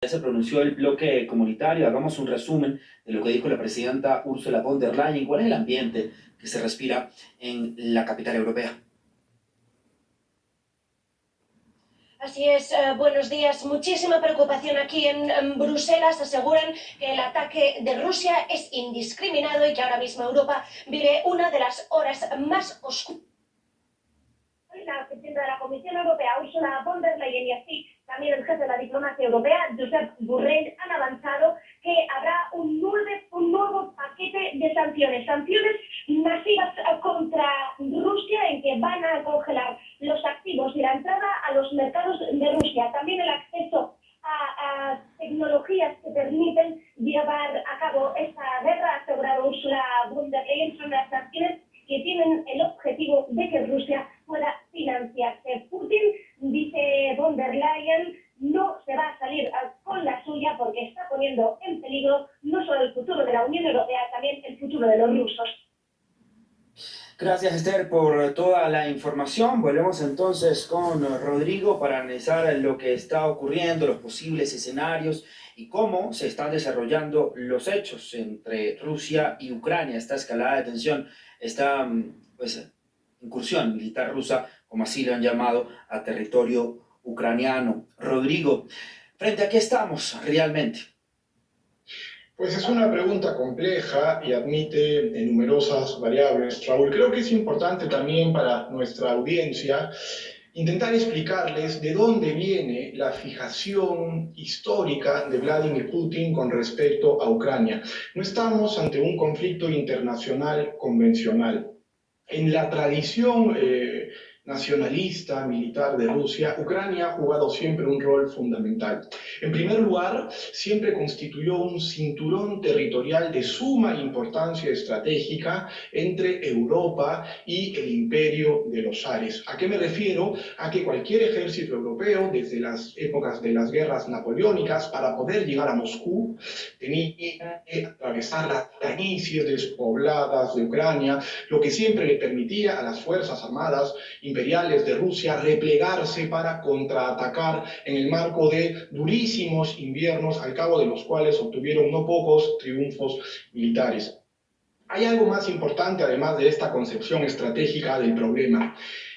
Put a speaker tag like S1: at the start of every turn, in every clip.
S1: Ya se pronunció el bloque comunitario. Hagamos un resumen de lo que dijo la presidenta Ursula von der Leyen. ¿Cuál es el ambiente que se respira en la capital europea?
S2: Así es, buenos días. Muchísima preocupación aquí en Bruselas. Aseguran que el ataque de Rusia es indiscriminado y que ahora mismo Europa vive una de las horas más oscuras. La presidenta de la Comisión Europea, Ursula von der Leyen, y así también el jefe de la diplomacia europea, Josep Borrell, han avanzado que habrá un nuevo paquete de sanciones masivas contra Rusia, en que van a congelar los activos y la entrada a los mercados de Rusia, también el acceso a tecnologías que permiten llevar a cabo esta guerra. Ha asegurado Ursula von der Leyen, son las sanciones que tienen el objetivo de que Rusia pueda financiarse. Putin, dice von der Leyen, no se va a salir con la suya porque está poniendo en peligro no solo el futuro de la Unión Europea, también el futuro de los rusos.
S1: Gracias, Esther, por toda la información. Volvemos entonces con Rodrigo para analizar lo que está ocurriendo, los posibles escenarios y cómo se están desarrollando los hechos entre Rusia y Ucrania, esta escalada de tensión, esta pues, incursión militar rusa, como así lo han llamado, a territorio ucraniano. Rodrigo, ¿frente a qué estamos realmente?
S3: Pues es una pregunta compleja y admite numerosas variables, Raúl. Creo que es importante también para nuestra audiencia intentar explicarles de dónde viene la fijación histórica de Vladimir Putin con respecto a Ucrania. No estamos ante un conflicto internacional convencional. En la tradición nacionalista, militar de Rusia, Ucrania ha jugado siempre un rol fundamental. En primer lugar, siempre constituyó un cinturón territorial de suma importancia estratégica entre Europa y el imperio de los zares. ¿A qué me refiero? A que cualquier ejército europeo, desde las épocas de las guerras napoleónicas, para poder llegar a Moscú, tenía que atravesar las planicies despobladas de Ucrania, lo que siempre le permitía a las fuerzas armadas imperiales de Rusia replegarse para contraatacar en el marco de durísimos inviernos, al cabo de los cuales obtuvieron no pocos triunfos militares. Hay algo más importante además de esta concepción estratégica del problema.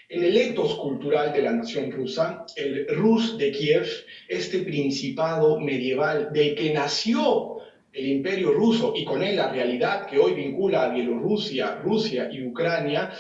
S3: En el ethos cultural de la nación rusa, el Rus de Kiev, este principado medieval del que nació el imperio ruso y con él la realidad que hoy vincula a Bielorrusia, Rusia y Ucrania,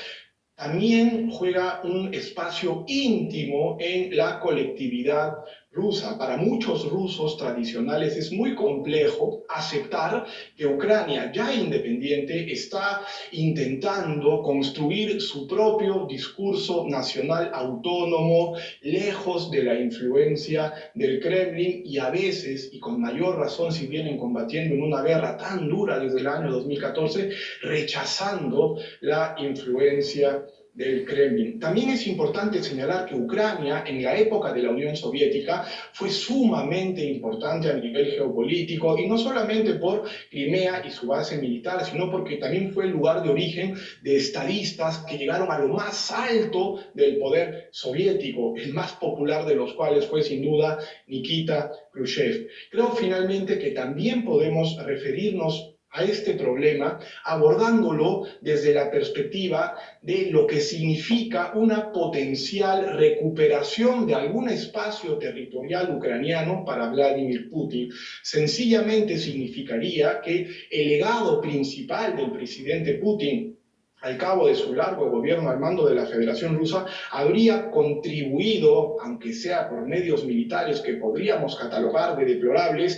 S3: también juega un espacio íntimo en la colectividad rusa. Para muchos rusos tradicionales es muy complejo aceptar que Ucrania, ya independiente, está intentando construir su propio discurso nacional autónomo, lejos de la influencia del Kremlin, y a veces, y con mayor razón si vienen combatiendo en una guerra tan dura desde el año 2014, rechazando la influencia del Kremlin. También es importante señalar que Ucrania, en la época de la Unión Soviética, fue sumamente importante a nivel geopolítico, y no solamente por Crimea y su base militar, sino porque también fue el lugar de origen de estadistas que llegaron a lo más alto del poder soviético, el más popular de los cuales fue sin duda Nikita Khrushchev. Creo finalmente que también podemos referirnos a este problema abordándolo desde la perspectiva de lo que significa una potencial recuperación de algún espacio territorial ucraniano para Vladimir Putin. Sencillamente significaría que el legado principal del presidente Putin al cabo de su largo gobierno al mando de la Federación Rusa, habría contribuido, aunque sea por medios militares que podríamos catalogar de deplorables,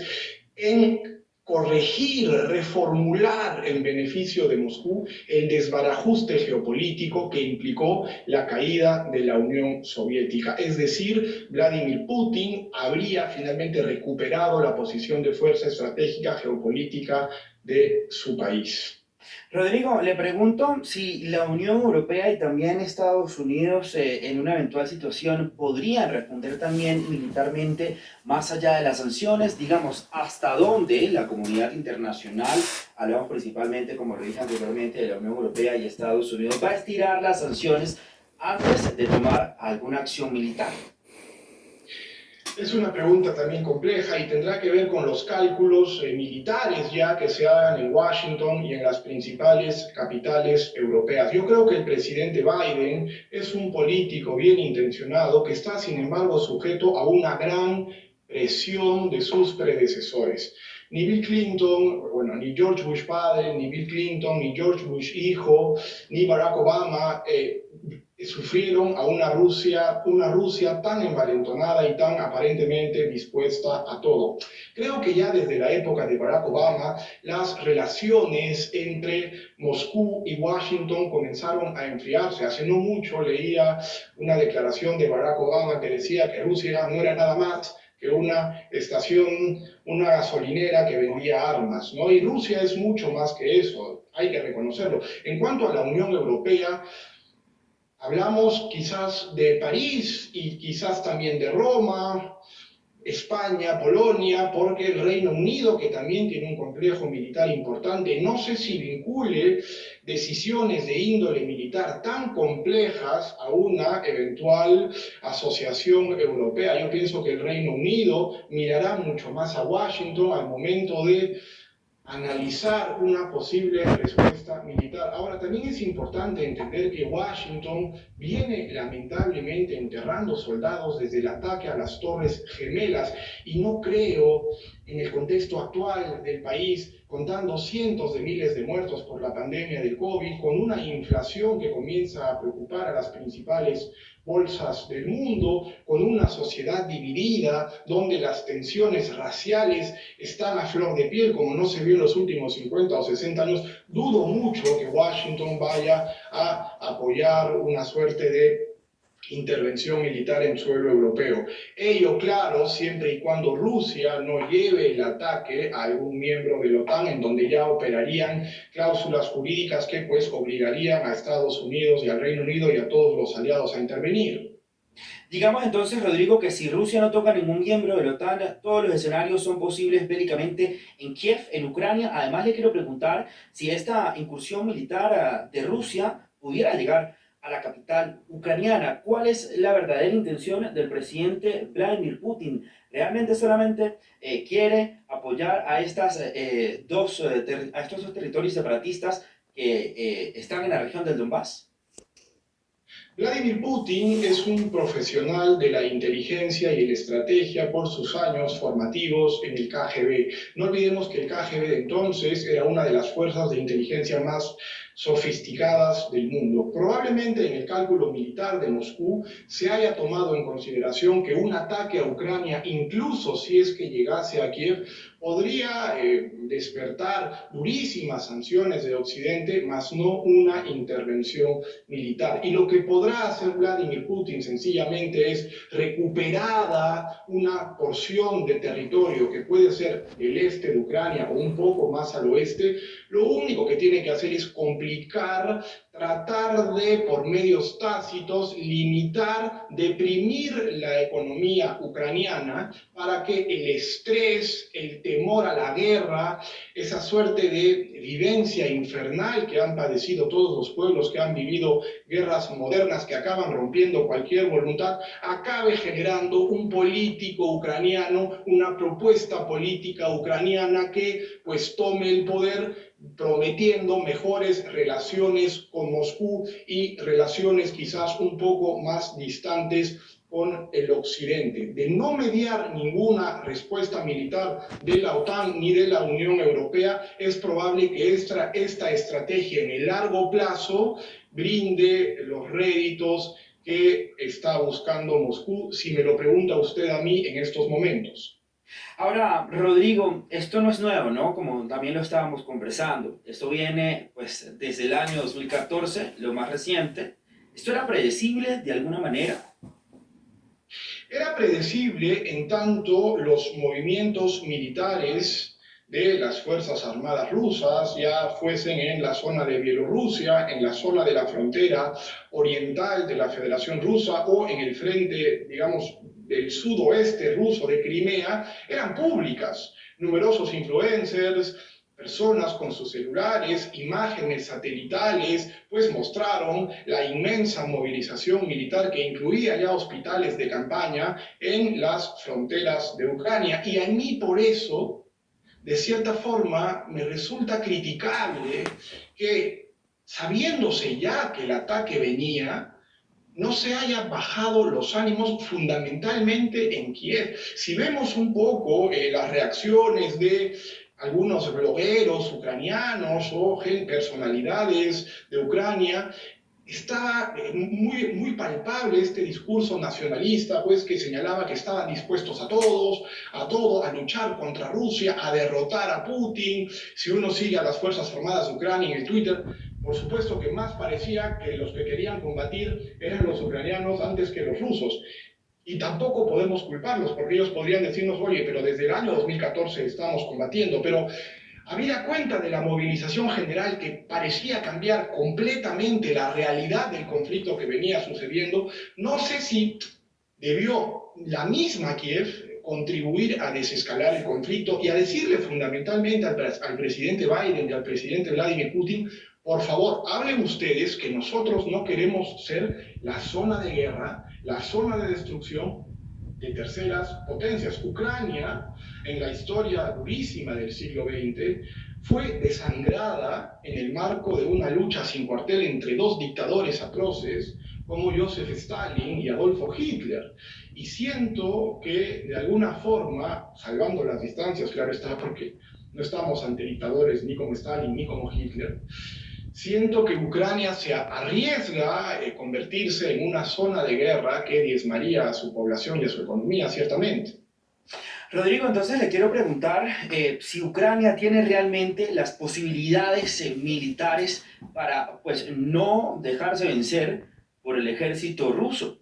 S3: en corregir, reformular en beneficio de Moscú el desbarajuste geopolítico que implicó la caída de la Unión Soviética. Es decir, Vladimir Putin habría finalmente recuperado la posición de fuerza estratégica geopolítica de su país.
S1: Rodrigo, le pregunto si la Unión Europea y también Estados Unidos en una eventual situación podrían responder también militarmente más allá de las sanciones, digamos, hasta dónde la comunidad internacional, hablamos principalmente, como lo dije anteriormente, de la Unión Europea y Estados Unidos, va a estirar las sanciones antes de tomar alguna acción militar.
S3: Es una pregunta también compleja y tendrá que ver con los cálculos militares ya que se hagan en Washington y en las principales capitales europeas. Yo creo que el presidente Biden es un político bien intencionado que está, sin embargo, sujeto a una gran presión de sus predecesores. Ni Bill Clinton, bueno, ni George Bush padre, ni Bill Clinton, ni George Bush hijo, ni Barack Obama sufrieron a una Rusia tan envalentonada y tan aparentemente dispuesta a todo. Creo que ya desde la época de Barack Obama, las relaciones entre Moscú y Washington comenzaron a enfriarse. Hace no mucho leía una declaración de Barack Obama que decía que Rusia no era nada más que una estación, una gasolinera que vendía armas, ¿no? Y Rusia es mucho más que eso, hay que reconocerlo. En cuanto a la Unión Europea, hablamos quizás de París y quizás también de Roma, España, Polonia, porque el Reino Unido, que también tiene un complejo militar importante, no sé si vincule decisiones de índole militar tan complejas a una eventual asociación europea. Yo pienso que el Reino Unido mirará mucho más a Washington al momento de analizar una posible respuesta militar. Ahora, también es importante entender que Washington viene lamentablemente enterrando soldados desde el ataque a las Torres Gemelas y no creo en el contexto actual del país, contando cientos de miles de muertos por la pandemia del COVID, con una inflación que comienza a preocupar a las principales bolsas del mundo, con una sociedad dividida, donde las tensiones raciales están a flor de piel, como no se vio en los últimos 50 o 60 años, dudo mucho que Washington vaya a apoyar una suerte de intervención militar en suelo europeo. Ello, claro, siempre y cuando Rusia no lleve el ataque a algún miembro de la OTAN, en donde ya operarían cláusulas jurídicas que pues obligarían a Estados Unidos y al Reino Unido y a todos los aliados a intervenir.
S1: Digamos entonces, Rodrigo, que si Rusia no toca ningún miembro de la OTAN, todos los escenarios son posibles bélicamente en Kiev, en Ucrania. Además, le quiero preguntar si esta incursión militar de Rusia pudiera llegar a la capital ucraniana. ¿Cuál es la verdadera intención del presidente Vladimir Putin? ¿Realmente solamente quiere apoyar a, a estos dos territorios separatistas que están en la región del Donbass?
S3: Vladimir Putin es un profesional de la inteligencia y la estrategia por sus años formativos en el KGB. No olvidemos que el KGB de entonces era una de las fuerzas de inteligencia más sofisticadas del mundo. Probablemente en el cálculo militar de Moscú se haya tomado en consideración que un ataque a Ucrania, incluso si es que llegase a Kiev, podría despertar durísimas sanciones de Occidente, mas no una intervención militar. Y lo que podrá hacer Vladimir Putin sencillamente es recuperada una porción de territorio que puede ser el este de Ucrania o un poco más al oeste. Lo único que tiene que hacer es complicar, tratar de, por medios tácitos, limitar, deprimir la economía ucraniana para que el estrés, el temor a la guerra, esa suerte de vivencia infernal que han padecido todos los pueblos que han vivido guerras modernas que acaban rompiendo cualquier voluntad, acabe generando un político ucraniano, una propuesta política ucraniana que pues tome el poder prometiendo mejores relaciones con Moscú y relaciones quizás un poco más distantes con el occidente. De no mediar ninguna respuesta militar de la OTAN ni de la Unión Europea, es probable que esta estrategia en el largo plazo brinde los réditos que está buscando Moscú, si me lo pregunta usted a mí en estos momentos.
S1: Ahora, Rodrigo, esto no es nuevo, ¿no? Como también lo estábamos conversando. Esto viene, pues, desde el año 2014, lo más reciente. ¿Esto era predecible de alguna manera?
S3: Era predecible en tanto los movimientos militares de las Fuerzas Armadas rusas, ya fuesen en la zona de Bielorrusia, en la zona de la frontera oriental de la Federación Rusa o en el frente, digamos, del sudoeste ruso de Crimea, eran públicas. Numerosos influencers, personas con sus celulares, imágenes satelitales, pues mostraron la inmensa movilización militar que incluía ya hospitales de campaña en las fronteras de Ucrania. Y a mí por eso, de cierta forma, me resulta criticable que, sabiéndose ya que el ataque venía, no se haya bajado los ánimos fundamentalmente en Kiev. Si vemos un poco las reacciones de algunos blogueros ucranianos o personalidades de Ucrania, está muy palpable este discurso nacionalista, pues que señalaba que estaban dispuestos a todo, a luchar contra Rusia, a derrotar a Putin. Si uno sigue a las Fuerzas Armadas de Ucrania en el Twitter, por supuesto que más parecía que los que querían combatir eran los ucranianos antes que los rusos. Y tampoco podemos culparlos, porque ellos podrían decirnos, oye, pero desde el año 2014 estamos combatiendo, pero habida cuenta de la movilización general que parecía cambiar completamente la realidad del conflicto que venía sucediendo, no sé si debió la misma Kiev contribuir a desescalar el conflicto y a decirle fundamentalmente al presidente Biden y al presidente Vladimir Putin, por favor, hablen ustedes que nosotros no queremos ser la zona de guerra, la zona de destrucción de terceras potencias. Ucrania, en la historia durísima del siglo XX, fue desangrada en el marco de una lucha sin cuartel entre dos dictadores atroces como Joseph Stalin y Adolfo Hitler. Y siento que, de alguna forma, salvando las distancias, claro está, porque no estamos ante dictadores ni como Stalin ni como Hitler, siento que Ucrania se arriesga a convertirse en una zona de guerra que diezmaría a su población y a su economía, ciertamente.
S1: Rodrigo, entonces le quiero preguntar si Ucrania tiene realmente las posibilidades militares para, pues, no dejarse vencer por el ejército ruso.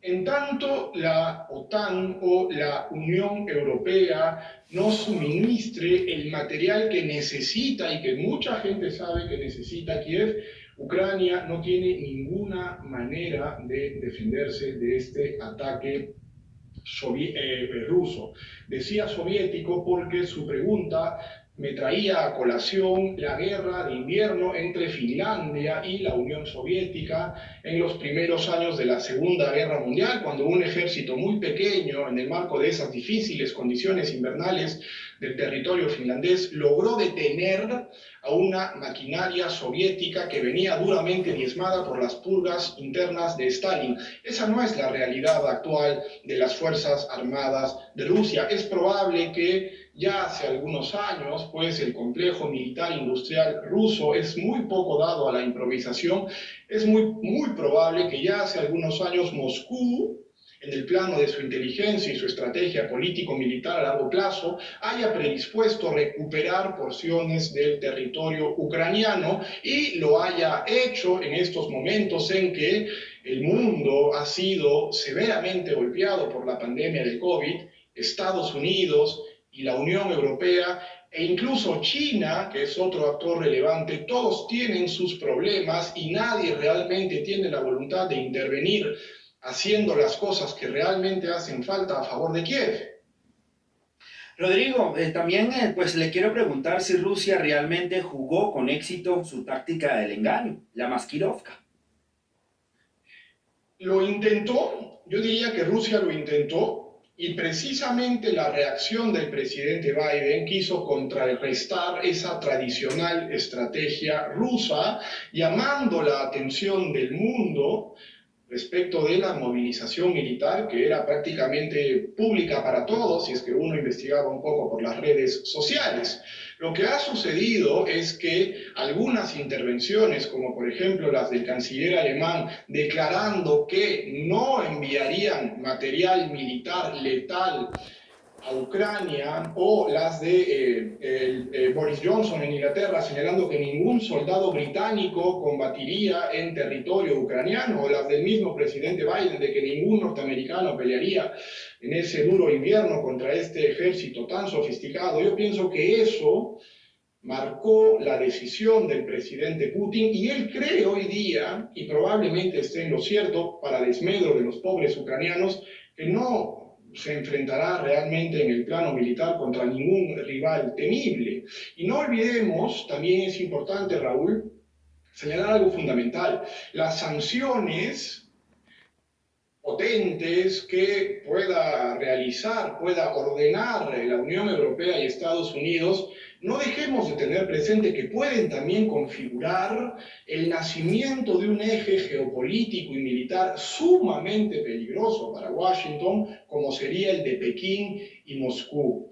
S3: En tanto la OTAN o la Unión Europea no suministre el material que necesita y que mucha gente sabe que necesita Kiev, Ucrania no tiene ninguna manera de defenderse de este ataque ruso. Decía soviético porque su pregunta me traía a colación la guerra de invierno entre Finlandia y la Unión Soviética en los primeros años de la Segunda Guerra Mundial, cuando un ejército muy pequeño, en el marco de esas difíciles condiciones invernales del territorio finlandés, logró detener a una maquinaria soviética que venía duramente diezmada por las purgas internas de Stalin. Esa no es la realidad actual de las Fuerzas Armadas de Rusia. Es probable que ya hace algunos años, pues el complejo militar industrial ruso es muy poco dado a la improvisación. Es muy probable que ya hace algunos años Moscú, en el plano de su inteligencia y su estrategia político-militar a largo plazo, haya predispuesto a recuperar porciones del territorio ucraniano y lo haya hecho en estos momentos en que el mundo ha sido severamente golpeado por la pandemia del COVID. Estados Unidos y la Unión Europea e incluso China, que es otro actor relevante, todos tienen sus problemas y nadie realmente tiene la voluntad de intervenir haciendo las cosas que realmente hacen falta a favor de Kiev.
S1: Rodrigo, también pues le quiero preguntar si Rusia realmente jugó con éxito su táctica del engaño, la maskirovka.
S3: Lo intentó, yo diría que Rusia lo intentó, y precisamente la reacción del presidente Biden quiso contrarrestar esa tradicional estrategia rusa, llamando la atención del mundo respecto de la movilización militar, que era prácticamente pública para todos, si es que uno investigaba un poco por las redes sociales. Lo que ha sucedido es que algunas intervenciones, como por ejemplo las del canciller alemán, declarando que no enviarían material militar letal a Ucrania, o las de Boris Johnson en Inglaterra señalando que ningún soldado británico combatiría en territorio ucraniano, o las del mismo presidente Biden de que ningún norteamericano pelearía en ese duro invierno contra este ejército tan sofisticado. Yo pienso que eso marcó la decisión del presidente Putin y él cree hoy día, y probablemente esté en lo cierto para desmedro de los pobres ucranianos, que no se enfrentará realmente en el plano militar contra ningún rival temible. Y no olvidemos, también es importante, Raúl, señalar algo fundamental. Las sanciones potentes que pueda realizar, pueda ordenar la Unión Europea y Estados Unidos, no dejemos de tener presente que pueden también configurar el nacimiento de un eje geopolítico y militar sumamente peligroso para Washington, como sería el de Pekín y Moscú.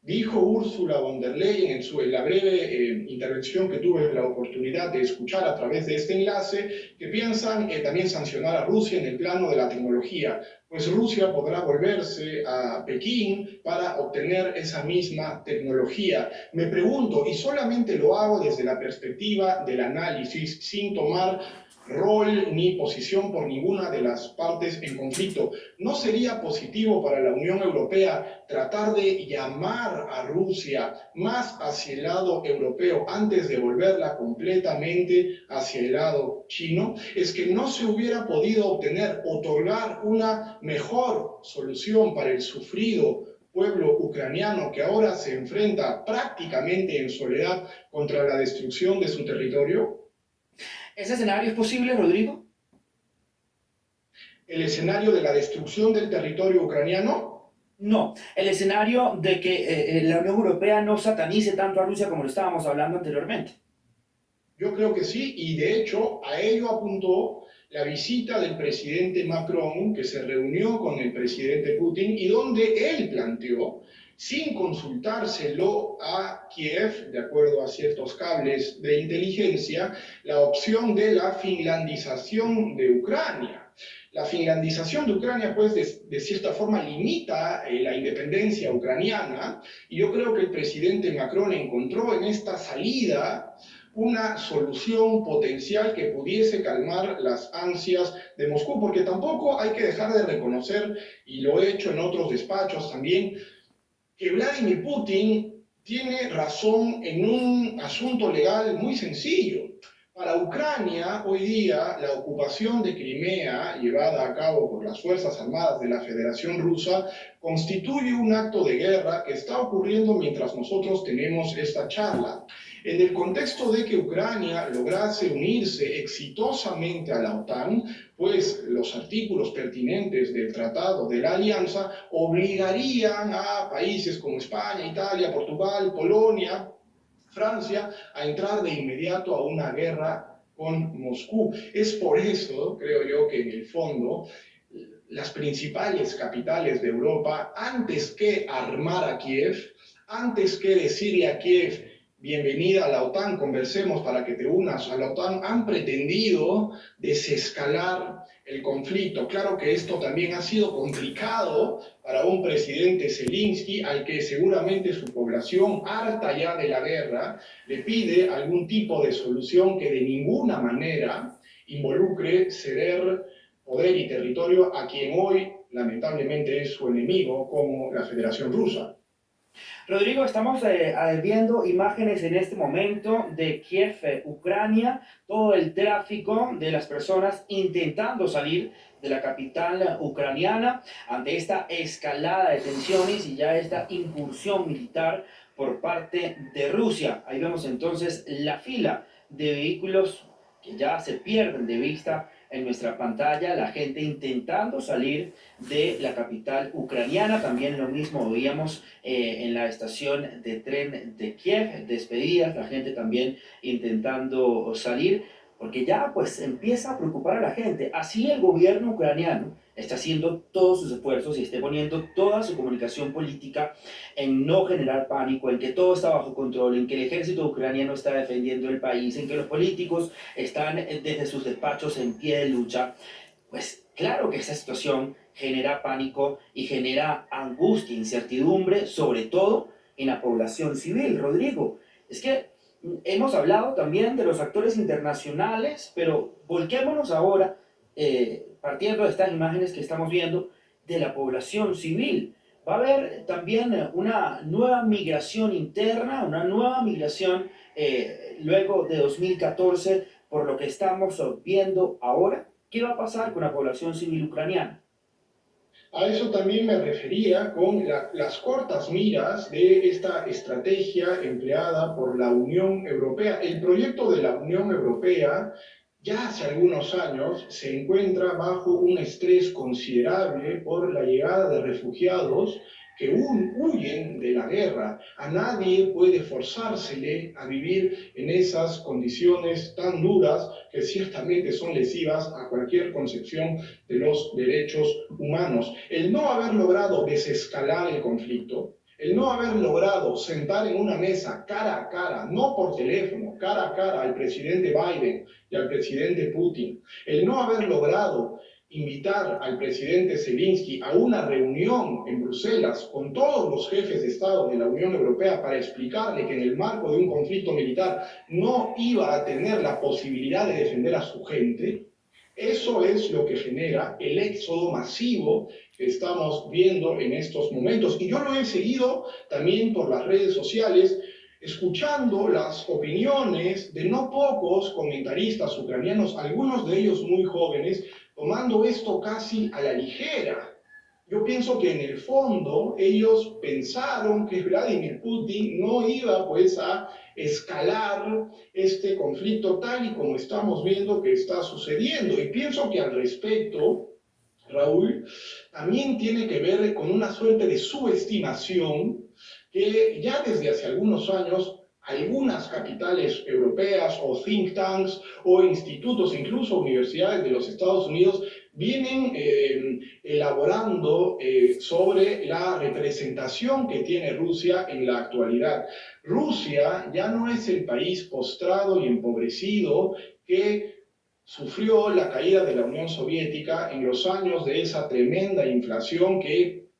S3: Dijo Ursula von der Leyen en la breve intervención que tuve la oportunidad de escuchar a través de este enlace, que piensan también sancionar a Rusia en el plano de la tecnología, pues Rusia podrá volverse a Pekín para obtener esa misma tecnología. Me pregunto, y solamente lo hago desde la perspectiva del análisis, sin tomar rol ni posición por ninguna de las partes en conflicto, ¿no sería positivo para la Unión Europea tratar de llamar a Rusia más hacia el lado europeo antes de volverla completamente hacia el lado chino? Es que no se hubiera podido otorgar una mejor solución para el sufrido pueblo ucraniano que ahora se enfrenta prácticamente en soledad contra la destrucción de su territorio.
S1: ¿Ese escenario es posible, Rodrigo?
S3: El escenario de la destrucción del territorio ucraniano.
S1: No, el escenario de que la Unión Europea no satanice tanto a Rusia como lo estábamos hablando anteriormente.
S3: Yo creo que sí, y de hecho a ello apuntó la visita del presidente Macron, que se reunió con el presidente Putin y donde él planteó, sin consultárselo a Kiev, de acuerdo a ciertos cables de inteligencia, la opción de la finlandización de Ucrania. La finlandización de Ucrania, pues, de cierta forma limita la independencia ucraniana, y yo creo que el presidente Macron encontró en esta salida una solución potencial que pudiese calmar las ansias de Moscú, porque tampoco hay que dejar de reconocer, y lo he hecho en otros despachos también, que Vladimir Putin tiene razón en un asunto legal muy sencillo. Para Ucrania, hoy día, la ocupación de Crimea, llevada a cabo por las Fuerzas Armadas de la Federación Rusa, constituye un acto de guerra que está ocurriendo mientras nosotros tenemos esta charla. En el contexto de que Ucrania lograse unirse exitosamente a la OTAN, pues los artículos pertinentes del Tratado de la Alianza obligarían a países como España, Italia, Portugal, Polonia, Francia, a entrar de inmediato a una guerra con Moscú. Es por eso, creo yo, que en el fondo las principales capitales de Europa, antes que armar a Kiev, antes que decirle a Kiev, bienvenida a la OTAN, conversemos para que te unas a la OTAN, han pretendido desescalar el conflicto. Claro que esto también ha sido complicado para un presidente Zelensky, al que seguramente su población, harta ya de la guerra, le pide algún tipo de solución que de ninguna manera involucre ceder poder y territorio a quien hoy lamentablemente es su enemigo, como la Federación Rusa.
S1: Rodrigo, estamos viendo imágenes en este momento de Kiev, Ucrania, todo el tráfico de las personas intentando salir de la capital ucraniana ante esta escalada de tensiones y ya esta incursión militar por parte de Rusia. Ahí vemos entonces la fila de vehículos que ya se pierden de vista en nuestra pantalla, la gente intentando salir de la capital ucraniana. También lo mismo veíamos en la estación de tren de Kiev, despedidas, la gente también intentando salir, porque ya pues empieza a preocupar a la gente. Así el gobierno ucraniano está haciendo todos sus esfuerzos y está poniendo toda su comunicación política en no generar pánico, en que todo está bajo control, en que el ejército ucraniano está defendiendo el país, en que los políticos están desde sus despachos en pie de lucha. Pues claro que esta situación genera pánico y genera angustia, incertidumbre, sobre todo en la población civil. Rodrigo, es que hemos hablado también de los actores internacionales, pero volquémonos ahora, partiendo de estas imágenes que estamos viendo, de la población civil. Va a haber también una nueva migración interna, una nueva migración luego de 2014, por lo que estamos viendo ahora. ¿Qué va a pasar con la población civil ucraniana?
S3: A eso también me refería con las cortas miras de esta estrategia empleada por la Unión Europea. El proyecto de la Unión Europea ya hace algunos años se encuentra bajo un estrés considerable por la llegada de refugiados que huyen de la guerra. A nadie puede forzársele a vivir en esas condiciones tan duras que ciertamente son lesivas a cualquier concepción de los derechos humanos. El no haber logrado desescalar el conflicto, el no haber logrado sentar en una mesa cara a cara, no por teléfono, cara a cara al presidente Biden y al presidente Putin, el no haber logrado invitar al presidente Zelensky a una reunión en Bruselas con todos los jefes de Estado de la Unión Europea para explicarle que en el marco de un conflicto militar no iba a tener la posibilidad de defender a su gente, eso es lo que genera el éxodo masivo que estamos viendo en estos momentos. Y yo lo he seguido también por las redes sociales, escuchando las opiniones de no pocos comentaristas ucranianos, algunos de ellos muy jóvenes, tomando esto casi a la ligera. Yo pienso que en el fondo ellos pensaron que Vladimir Putin no iba pues a escalar este conflicto tal y como estamos viendo que está sucediendo. Y pienso que al respecto, Raúl, también tiene que ver con una suerte de subestimación que ya desde hace algunos años algunas capitales europeas o think tanks o institutos, incluso universidades de los Estados Unidos, vienen elaborando sobre la representación que tiene Rusia en la actualidad. Rusia ya no es el país postrado y empobrecido que sufrió la caída de la Unión Soviética en los años de esa tremenda inflación que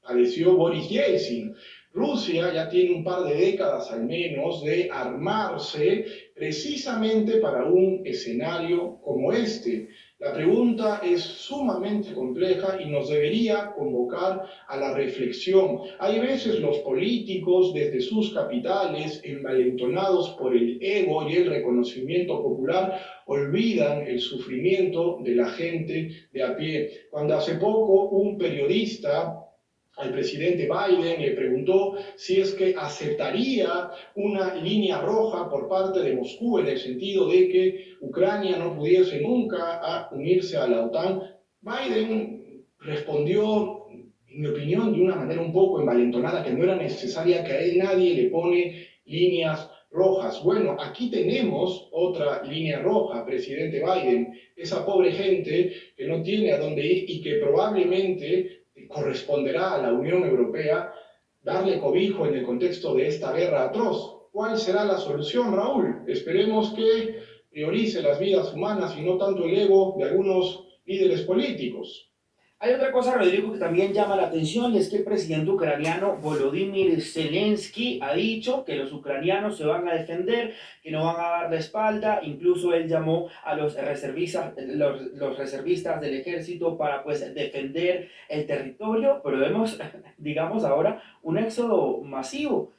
S3: padeció Boris Yeltsin. Rusia ya tiene un par de décadas al menos de armarse precisamente para un escenario como este. La pregunta es sumamente compleja y nos debería convocar a la reflexión. Hay veces los políticos desde sus capitales, envalentonados por el ego y el reconocimiento popular, olvidan el sufrimiento de la gente de a pie. Cuando hace poco un periodista al presidente Biden le preguntó si es que aceptaría una línea roja por parte de Moscú en el sentido de que Ucrania no pudiese nunca unirse a la OTAN. Biden respondió, en mi opinión, de una manera un poco envalentonada, que no era necesaria, que a él nadie le pone líneas rojas. Bueno, aquí tenemos otra línea roja, presidente Biden, esa pobre gente que no tiene a dónde ir y que probablemente corresponderá a la Unión Europea darle cobijo en el contexto de esta guerra atroz. ¿Cuál será la solución, Raúl? Esperemos que priorice las vidas humanas y no tanto el ego de algunos líderes políticos.
S1: Hay otra cosa, Rodrigo, que también llama la atención y es que el presidente ucraniano Volodymyr Zelensky ha dicho que los ucranianos se van a defender, que no van a dar la espalda. Incluso él llamó a los reservistas del ejército para pues defender el territorio, pero vemos, digamos ahora, un éxodo masivo.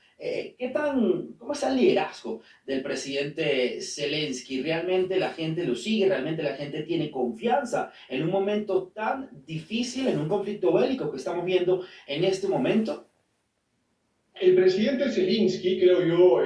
S1: ¿Cómo está el liderazgo del presidente Zelensky? ¿Realmente la gente lo sigue? ¿Realmente la gente tiene confianza en un momento tan difícil, en un conflicto bélico que estamos viendo en este momento?
S3: El presidente Zelensky, creo yo,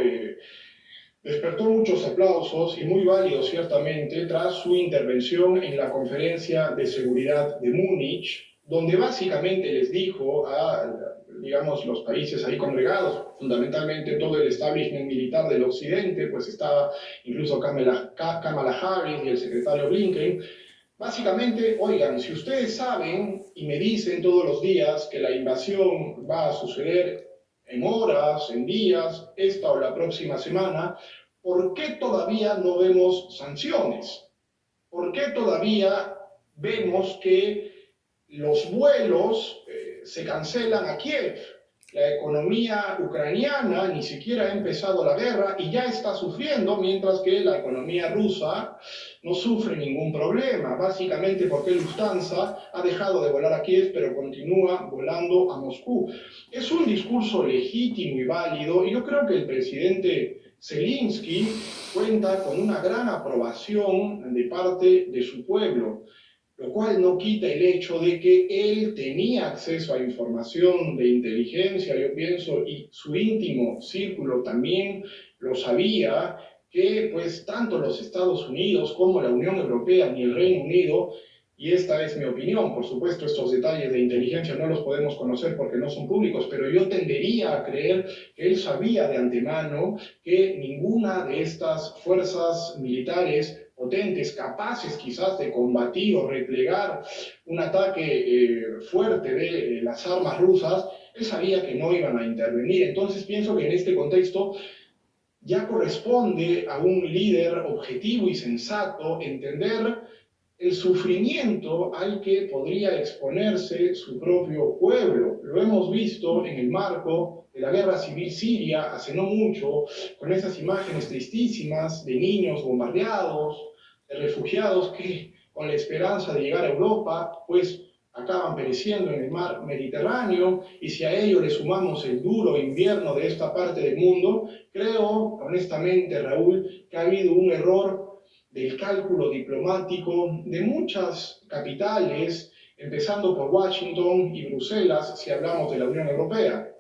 S3: despertó muchos aplausos y muy válidos ciertamente tras su intervención en la Conferencia de Seguridad de Múnich, donde básicamente les dijo a, digamos, los países ahí congregados, fundamentalmente todo el establishment militar del occidente, pues estaba incluso Kamala Harris y el secretario Blinken, básicamente, oigan, si ustedes saben y me dicen todos los días que la invasión va a suceder en horas, en días, esta o la próxima semana, ¿por qué todavía no vemos sanciones? ¿Por qué todavía vemos que los vuelos se cancelan a Kiev? La economía ucraniana ni siquiera ha empezado la guerra y ya está sufriendo, mientras que la economía rusa no sufre ningún problema, básicamente porque Lufthansa ha dejado de volar a Kiev, pero continúa volando a Moscú. Es un discurso legítimo y válido, y yo creo que el presidente Zelensky cuenta con una gran aprobación de parte de su pueblo. lo cual no quita el hecho de que él tenía acceso a información de inteligencia, yo pienso, y su íntimo círculo también lo sabía, que pues tanto los Estados Unidos como la Unión Europea ni el Reino Unido, y esta es mi opinión, por supuesto estos detalles de inteligencia no los podemos conocer porque no son públicos, pero yo tendería a creer que él sabía de antemano que ninguna de estas fuerzas militares potentes, capaces quizás de combatir o replegar un ataque fuerte de las armas rusas, él sabía que no iban a intervenir. Entonces pienso que en este contexto ya corresponde a un líder objetivo y sensato entender el sufrimiento al que podría exponerse su propio pueblo. Lo hemos visto en el marco de la guerra civil siria hace no mucho, con esas imágenes tristísimas de niños bombardeados, de refugiados que con la esperanza de llegar a Europa, pues acaban pereciendo en el mar Mediterráneo, y si a ello le sumamos el duro invierno de esta parte del mundo, creo honestamente, Raúl, que ha habido un error del cálculo diplomático de muchas capitales, empezando por Washington y Bruselas, si hablamos de la Unión Europea.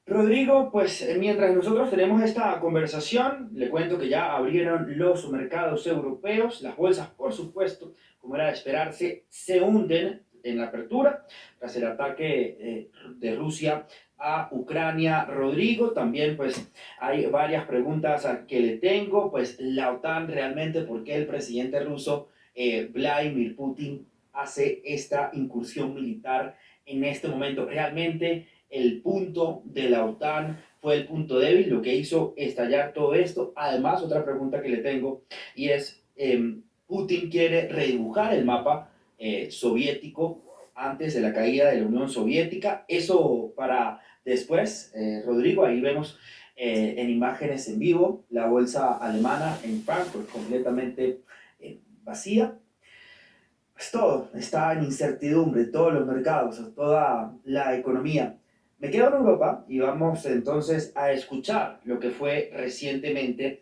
S1: Rodrigo, pues mientras nosotros tenemos esta conversación, le cuento que ya abrieron los mercados europeos, las bolsas, por supuesto, como era de esperarse, se hunden en la apertura tras el ataque de Rusia a Ucrania. Rodrigo, también pues hay varias preguntas que le tengo, pues la OTAN realmente, ¿por qué el presidente ruso Vladimir Putin hace esta incursión militar en este momento? Realmente el punto de la OTAN fue el punto débil, lo que hizo estallar todo esto. Además, otra pregunta que le tengo y es, Putin quiere redibujar el mapa soviético antes de la caída de la Unión Soviética. Eso para después, Rodrigo, ahí vemos en imágenes en vivo la bolsa alemana en Frankfurt completamente vacía. Pues todo está en incertidumbre, todos los mercados, toda la economía. Me quedo en Europa y vamos entonces a escuchar lo que fue recientemente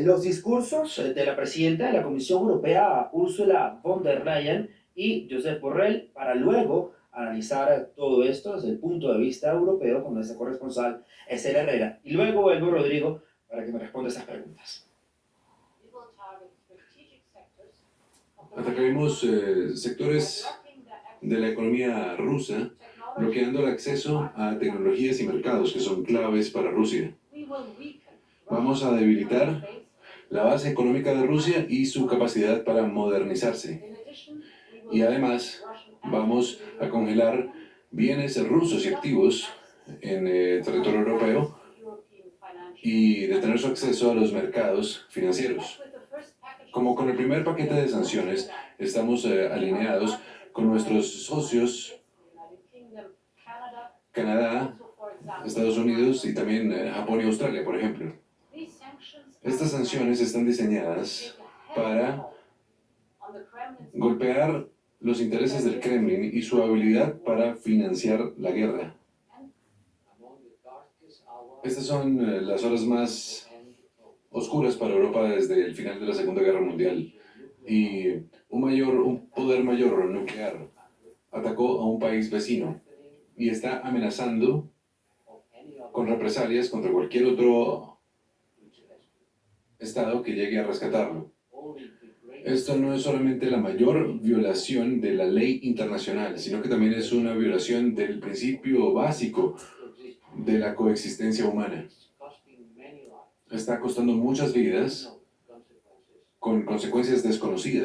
S1: los discursos de la presidenta de la Comisión Europea, Ursula von der Leyen, y Josep Borrell, para luego analizar todo esto desde el punto de vista europeo con nuestra corresponsal Esther Herrera. Y luego vuelvo, Rodrigo, para que me responda esas preguntas.
S4: Atacaremos sectores de la economía rusa, bloqueando el acceso a tecnologías y mercados que son claves para Rusia. Vamos a debilitar la base económica de Rusia y su capacidad para modernizarse. Y además, vamos a congelar bienes rusos y activos en territorio europeo y detener su acceso a los mercados financieros. Como con el primer paquete de sanciones, estamos alineados con nuestros socios, Canadá, Estados Unidos y también Japón y Australia, por ejemplo. Estas sanciones están diseñadas para golpear los intereses del Kremlin y su habilidad para financiar la guerra. Estas son las horas más oscuras para Europa desde el final de la Segunda Guerra Mundial, y un poder mayor nuclear atacó a un país vecino y está amenazando con represalias contra cualquier otro estado que llegue a rescatarlo. Esto no es solamente la mayor violación de la ley internacional, sino que también es una violación del principio básico de la coexistencia humana. Está costando muchas vidas con consecuencias desconocidas.